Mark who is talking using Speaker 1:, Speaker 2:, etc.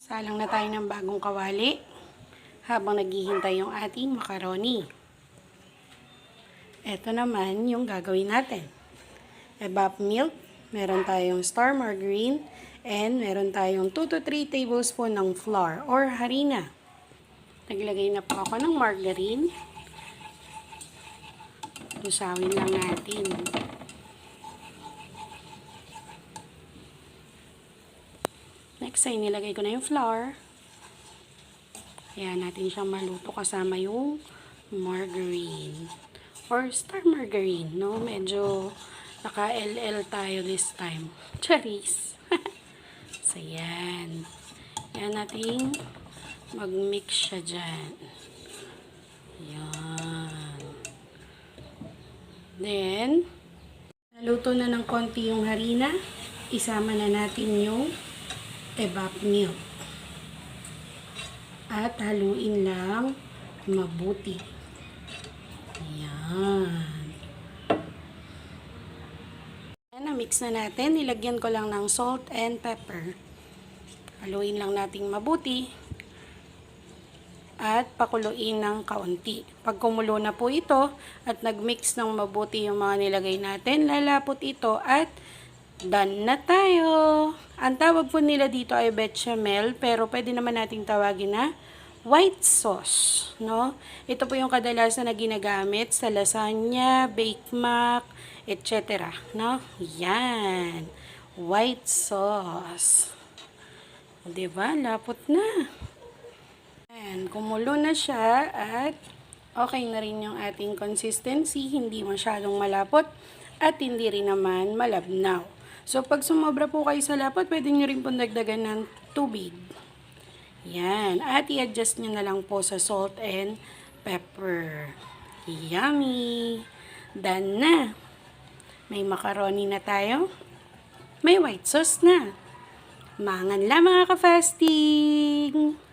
Speaker 1: Salang na tayo ng bagong kawali habang naghihintay yung ating macaroni. Ito naman yung gagawin natin. Evap milk, meron tayong star margarine, and meron tayong 2 to 3 tablespoon ng flour or harina. Naglagay na po ako ng margarine. Lusawin lang natin. Next ay nilagay ko na yung flour. Kaya natin siyang maluto kasama yung margarine. Or star margarine, no? Medyo naka-LL tayo this time. Charis! So, yan. Yan natin mag-mix siya dyan. Yan. Then, naluto na ng konti yung harina. Isama na natin yung evap milk. At haluin lang mabuti. Ayan. Ayan, na-mix na natin. Nilagyan ko lang ng salt and pepper. Haluin lang natin mabuti. At pakuluin ng kaunti. Pag kumulo na po ito at nag-mix ng mabuti yung mga nilagay natin, lalapot ito at done na tayo. Ang tawag po nila dito ay bechamel, pero pwede naman nating tawagin na white sauce, no? Ito po yung kadalasan na ginagamit sa lasagna, baked mac, etc., no? Yan. White sauce. 'Di ba? Lapot na. Ayan, kumulo na siya at okay na rin yung ating consistency, hindi masyadong malapot at hindi rin naman malabnaw. So, pag sumobra po kayo sa lapot, pwede nyo rin pong dagdagan ng tubig. Yan. At i-adjust nyo na lang po sa salt and pepper. Yummy! Done na. May macaroni na tayo. May white sauce na. Mangan lang mga ka-fasting!